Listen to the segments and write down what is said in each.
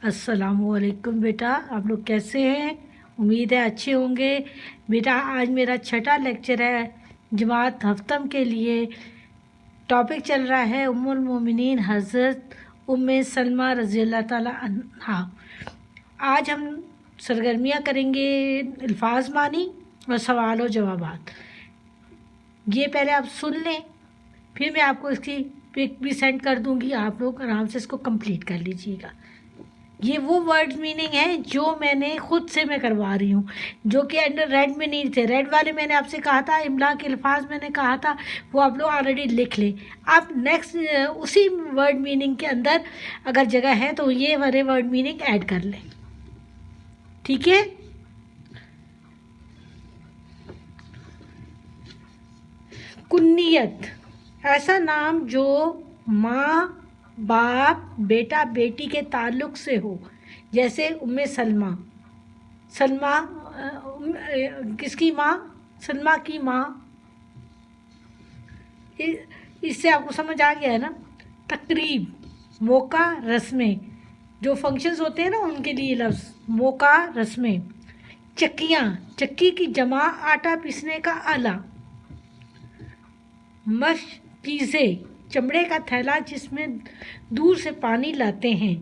अस्सलाम वालेकुम बेटा, आप लोग कैसे हैं? उम्मीद है अच्छे होंगे। बेटा आज मेरा छठा लेक्चर है जमात हफ्तम के लिए। टॉपिक चल रहा है उम्मुल मोमिनीन हज़रत उम्मे सलमा रज़ी अल्लाह ताला अन्हा। आज हम सरगर्मियाँ करेंगे अल्फाज मानी और सवाल और जवाबात। ये पहले आप सुन लें, फिर मैं आपको इसकी पिक भी सेंड कर दूंगी, आप लोग आराम से इसको कंप्लीट कर लीजिएगा। ये वो वर्ड मीनिंग है जो मैंने खुद से मैं करवा रही हूँ, जो कि अंडर रेड में नहीं थे। रेड वाले मैंने आपसे कहा था, इमला के अल्फाज मैंने कहा था, वो आप लोग ऑलरेडी लिख लें। आप नेक्स्ट उसी वर्ड मीनिंग के अंदर अगर जगह है तो ये वाले वर्ड मीनिंग ऐड कर लें, ठीक है? कुन्नियत, ऐसा नाम जो माँ बाप बेटा बेटी के ताल्लुक़ से हो, जैसे उम्मे सलमा। सलमा किसकी माँ? सलमा की माँ। इससे आपको समझ आ गया है ना? तकरीब, मौका, रस्में, जो फंक्शंस होते हैं ना उनके लिए लफ्ज़ मौका, रस्में। चक्कियाँ, चक्की की जमा आटा पीसने का आला। मशकीज़े, चमड़े का थैला जिसमें दूर से पानी लाते हैं।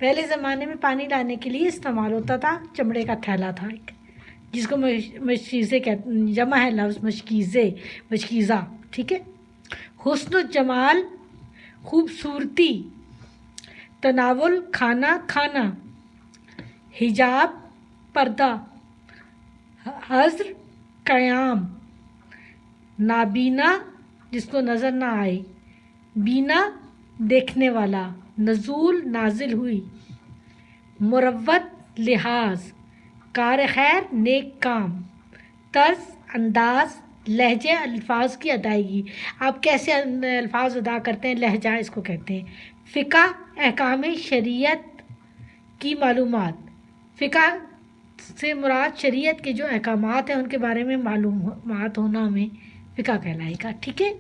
पहले ज़माने में पानी लाने के लिए इस्तेमाल होता था, चमड़े का थैला था एक, जिसको मशकीज़े कहते, जमा है लफ्ज़ मशकीज़े, मशकीज़ा, ठीक है? हुस्न जमाल, खूबसूरती। तनावुल, खाना खाना। हिजाब, पर्दा। हज़्र, क़याम। नाबीना, जिसको नज़र ना आए। बीना, देखने वाला। नज़ूल, नाजिल हुई। मुरव्वत, लिहाज। कार खैर, नेक काम। तर्ज, अंदाज। लहजे, अल्फाज की अदायगी, आप कैसे अल्फाज अदा करते हैं, लहजा इसको कहते हैं। फ़िक़ा, अहकाम शरीयत की मालूमात। फ़िक़ा से मुराद शरीयत के जो अहकामात हैं उनके बारे में मालूमात होना हमें फ़िक़ा कहलाएगा, ठीक है?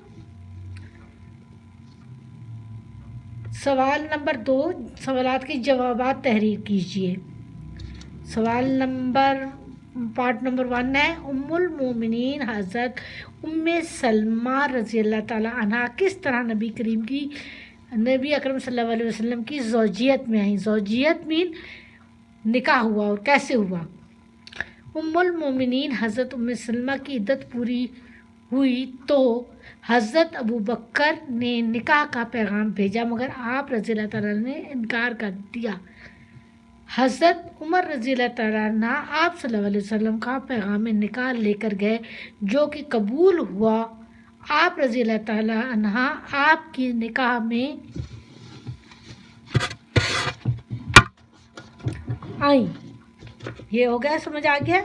सवाल नंबर 2, सवालात के जवाबात तहरीर कीजिए। सवाल नंबर पार्ट नंबर 1 है, उम्मुल मोमिनीन हज़रत उम्मे सलमा रज़ी अल्लाह ताला अन्हा किस तरह नबी अकरम सल्लल्लाहु अलैहि वसल्लम की ज़ौजियत में आई। ज़ौजियत मीन निकाह हुआ और कैसे हुआ। उम्मुल मोमिनीन हज़रत उम्मे सलमा की इद्दत पूरी हुई तो हज़रत अबू बकर ने निकाह का पैगाम भेजा, मगर आप रज़ी अल्लाह ताला ने इनकार कर दिया। हज़रत उमर रज़ी अल्लाह ताला अन्हा आप सल्लल्लाहु अलैहि वसल्लम का पैगाम निकाह लेकर गए, जो कि कबूल हुआ। आप रज़ी अल्लाह ताला अन्हा आपकी निकाह में आई। ये हो गया, समझ आ गया?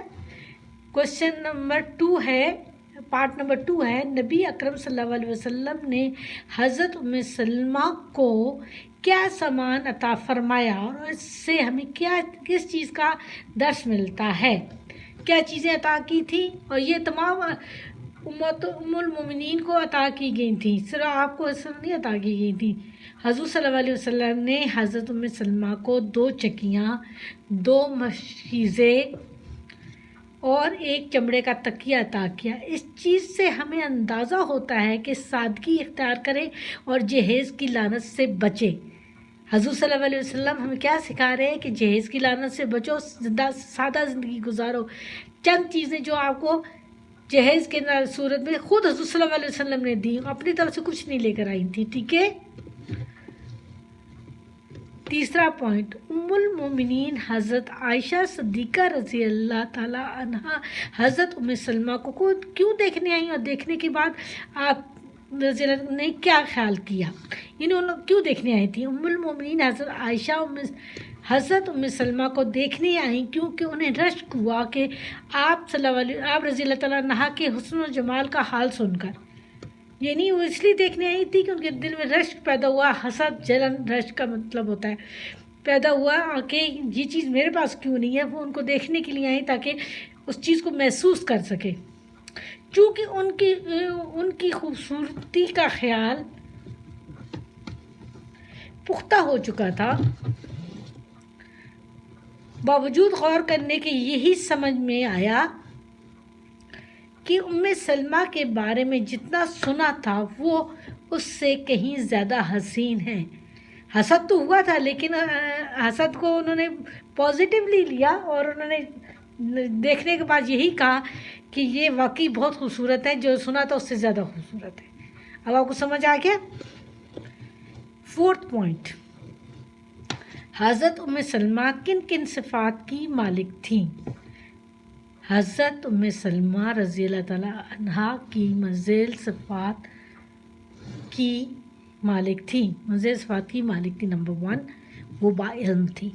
क्वेश्चन नंबर 2 है, पार्ट नंबर 2 है, नबी अकरम सल्लल्लाहु अलैहि वसल्लम ने हज़रत उम्मे सलमा को क्या सामान अता फरमाया और इससे हमें किस चीज़ का दर्स मिलता है। क्या चीज़ें अता की थी, और ये तमाम उम्मुल मोमिनीन को अता की गई थी, सिर्फ आपको सिर्फ नहीं अता की गई थी। हज़रत सल्लल्लाहु अलैहि वसल्लम ने हज़रत उम्मे सलमा को 2 चक्कियाँ, 2 मशीज़े और एक चमड़े का तकिया अता किया। इस चीज़ से हमें अंदाज़ा होता है कि सादगी इख्तियार करें और जहेज़ की लानत से बचें। हज़रत सल्लल्लाहु अलैहि वसल्लम हमें क्या सिखा रहे हैं कि जहेज़ की लानत से बचो, सादा ज़िंदगी गुजारो। चंद चीज़ें जो आपको जहेज़ के सूरत में खुद हज़रत सल्लल्लाहु अलैहि वसल्लम ने दी, अपनी तरफ से कुछ नहीं लेकर आई थी, ठीक है? तीसरा पॉइंट, उम्मुल मोमिनीन हज़रत आयशा सिद्दीक़ा रज़ी अल्लाह ताला अन्हा हज़रत उम्मे सलमा को क्यों देखने आई, और देखने के बाद आप रज़ी अल्लाह ने क्या ख्याल किया, इन्होंने क्यों देखने आई थी। उम्मुल मोमिनीन हज़रत आयशा हज़रत उम्मे सलमा को देखने आई क्योंकि उन्हें रश्क हुआ कि आप रज़ी अल्लाह ताला अन्हा के हुस्न और जमाल का हाल सुनकर। ये नहीं, वो इसलिए देखने आई थी कि उनके दिल में रश्क पैदा हुआ, हसद, जलन, रश्क का मतलब होता है, पैदा हुआ कि ये चीज़ मेरे पास क्यों नहीं है। वो उनको देखने के लिए आई ताकि उस चीज़ को महसूस कर सके। चूँकि उनकी खूबसूरती का ख्याल पुख्ता हो चुका था, باوجود غور کرنے کے یہی سمجھ میں آیا کہ سلمہ کے بارے میں جتنا سنا تھا وہ اس سے کہیں زیادہ حسین ہے۔ حسد تو ہوا تھا، لیکن حسد کو انہوں نے پازیٹیولی لیا اور انہوں نے دیکھنے کے بعد یہی کہا کہ یہ واقعی بہت خوبصورت ہے، جو سنا تھا اس سے زیادہ خوبصورت ہے۔ اب آپ کو سمجھ آ گیا؟ 4th پوائنٹ، حضرت سلمہ کن کن صفات کی مالک تھیں؟ حضرت سلمہ رضی اللہ تعالیٰ عنہا کی منزل صفات کی مالک تھی۔ منزل صفات کی مالک تھی۔ نمبر 1، وہ با علم تھی،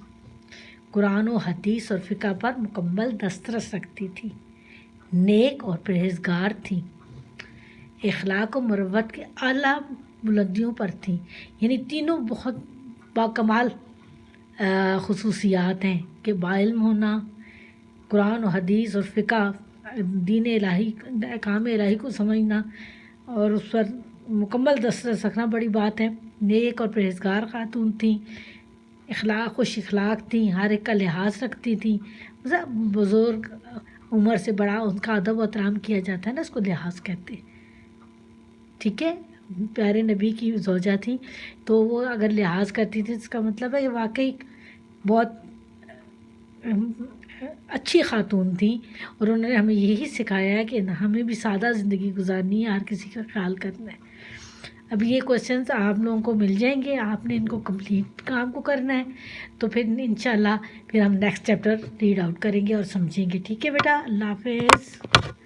قرآن و حدیث اور فقہ پر مکمل دسترس رکھتی تھی، نیک اور پرہیزگار تھیں، اخلاق و مروت کے اعلیٰ بلندیوں پر تھیں۔ یعنی تینوں بہت باکمال خصوصیات ہیں کہ با علم ہونا، قرآن و حدیث اور فقہ، دین الہی، احکام الہی کو سمجھنا اور اس پر مکمل دسترس رکھنا بڑی بات ہے۔ نیک اور پرہیزگار خاتون تھیں، خوش اخلاق تھیں، ہر ایک کا لحاظ رکھتی تھیں۔ بزرگ عمر سے بڑا ان کا ادب و احترام کیا جاتا ہے نا، اس کو لحاظ کہتے ہیں، ٹھیک ہے۔ پیارے نبی کی زوجہ تھیں تو وہ اگر لحاظ کرتی تھی اس کا مطلب ہے کہ واقعی بہت اچھی خاتون تھیں، اور انہوں نے ہمیں یہی سکھایا ہے کہ ہمیں بھی سادہ زندگی گزارنی ہے، ہر کسی کا خیال کرنا ہے۔ اب یہ کویسچنز آپ لوگوں کو مل جائیں گے، آپ نے ان کو کمپلیٹ کام کو کرنا ہے، تو پھر انشاءاللہ پھر ہم نیکسٹ چیپٹر ریڈ آؤٹ کریں گے اور سمجھیں گے، ٹھیک ہے بیٹا؟ اللہ حافظ۔